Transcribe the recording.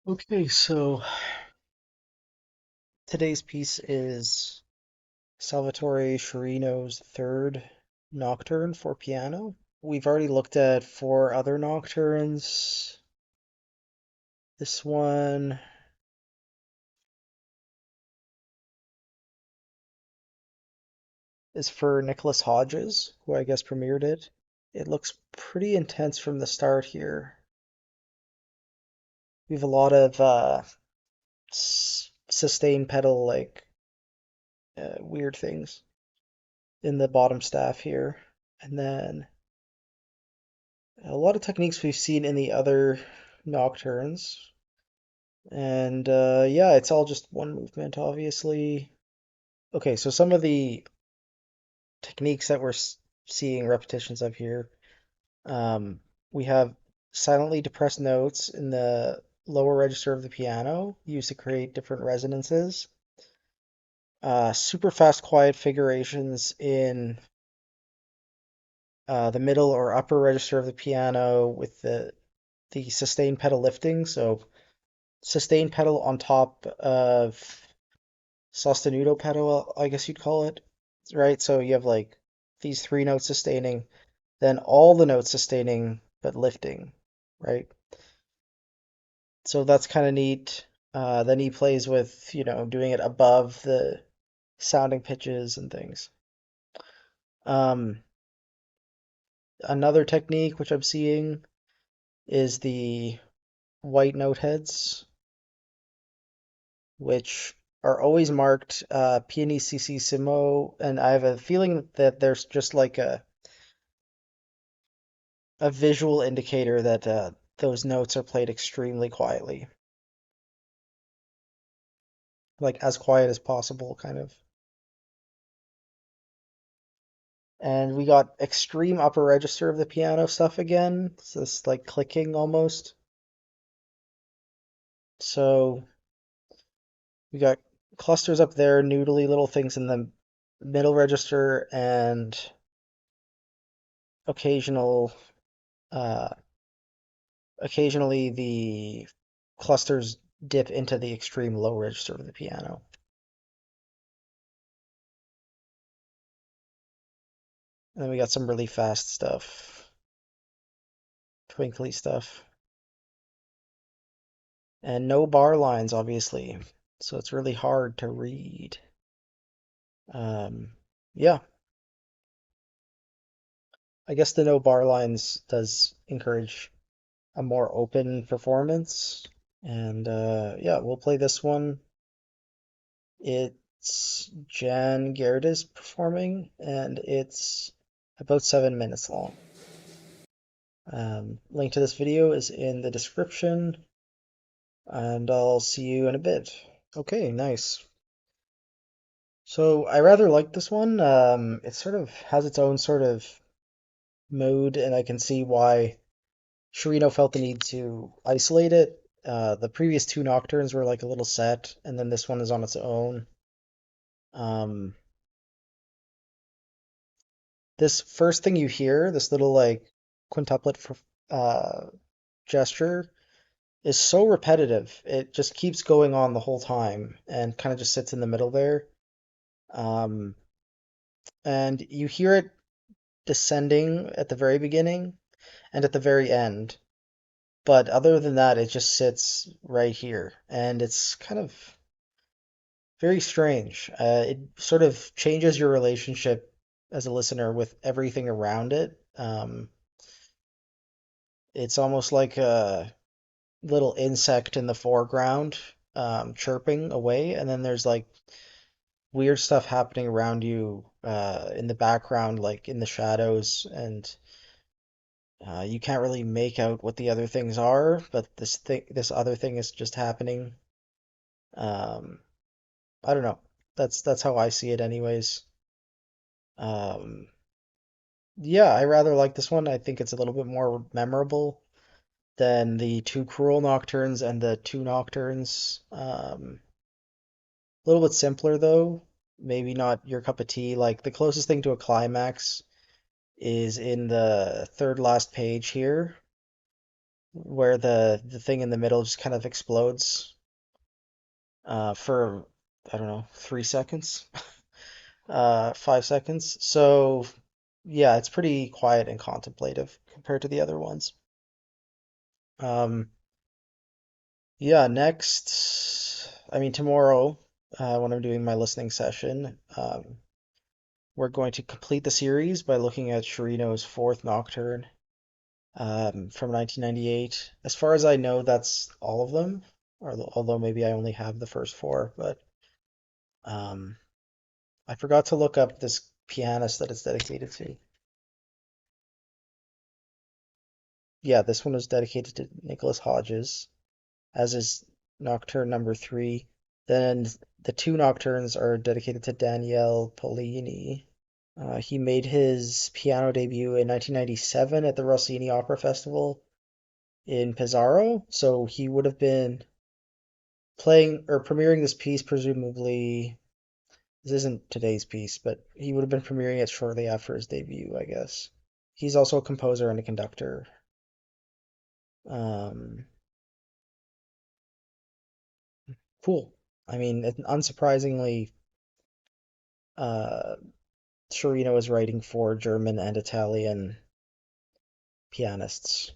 Okay, so today's piece is Salvatore Sciarrino's third nocturne for piano. We've already looked at four other nocturnes. This one is for Nicholas Hodges, who I guess premiered it. It looks pretty intense from the start here. We have a lot of sustain pedal, like weird things in the bottom staff here. And then a lot of techniques we've seen in the other nocturnes. And yeah, it's all just one movement, obviously. Okay, so some of the techniques that we're seeing repetitions of here. Um, we have silently depressed notes in the lower register of the piano used to create different resonances. Super fast quiet figurations in the middle or upper register of the piano with the sustain pedal lifting. So sustain pedal on top of sostenuto pedal, I guess you'd call it, right? So you have like these three notes sustaining, then all the notes sustaining but lifting, right? So that's kind of neat. Then he plays with, doing it above the sounding pitches and things. Um, Another technique which I'm seeing is the white note heads, which are always marked pianissimo, and I have a feeling that there's just like a visual indicator that those notes are played extremely quietly, like as quiet as possible, kind of. And we got extreme upper register of the piano stuff again. It's this like clicking almost. So we got clusters up there, noodly little things in the middle register, and occasional uh, occasionally the clusters dip into the extreme low register of the piano. And then we got some really fast stuff, twinkly stuff. And no bar lines, obviously. So it's really hard to read. Um, yeah, I guess the no bar lines does encourage a more open performance. And yeah, we'll play this one. It's Jan Gerdes performing, and it's about 7 minutes long. Link to this video is in the description, and I'll see you in a bit. Okay, nice. So I rather like this one. It sort of has its own sort of mode, and I can see why Sciarrino felt the need to isolate it. The previous two nocturnes were like a little set, and then this one is on its own. Um, this first thing you hear, this little like quintuplet uh, gesture, is so repetitive. It just keeps going on the whole time and kind of just sits in the middle there. Um, and you hear it descending at the very beginning and at the very end. But other than that, it just sits right here. And it's kind of very strange. It sort of changes your relationship as a listener with everything around it. It's almost like a little insect in the foreground, chirping away, and then there's like weird stuff happening around you in the background, like in the shadows, and you can't really make out what the other things are, but this other thing is just happening. Um, I don't know. That's how I see it, anyways. Um, yeah, I rather like this one. I think it's a little bit more memorable than the two Cruel Nocturnes and the two Nocturnes. A little bit simpler though. Maybe not your cup of tea. Like the closest thing to a climax is in the third last page here. where the thing in the middle just kind of explodes for I don't know 3 seconds, 5 seconds. So yeah, it's pretty quiet and contemplative compared to the other ones. Um, yeah, next, I mean tomorrow, when I'm doing my listening session, we're going to complete the series by looking at Sciarrino's Fourth Nocturne from 1998. As far as I know, that's all of them, although maybe I only have the first four. But um, I forgot to look up this pianist that it's dedicated to. Yeah, this one was dedicated to Nicholas Hodges, as is Nocturne number three. Then the two nocturnes are dedicated to Daniele Pollini. He made his piano debut in 1997 at the Rossini Opera Festival in Pesaro, so he would have been playing or premiering this piece, presumably. This isn't today's piece, but he would have been premiering it shortly after his debut, I guess. He's also a composer and a conductor. Um, cool. I mean, unsurprisingly, uh, Sciarrino is writing for German and Italian pianists.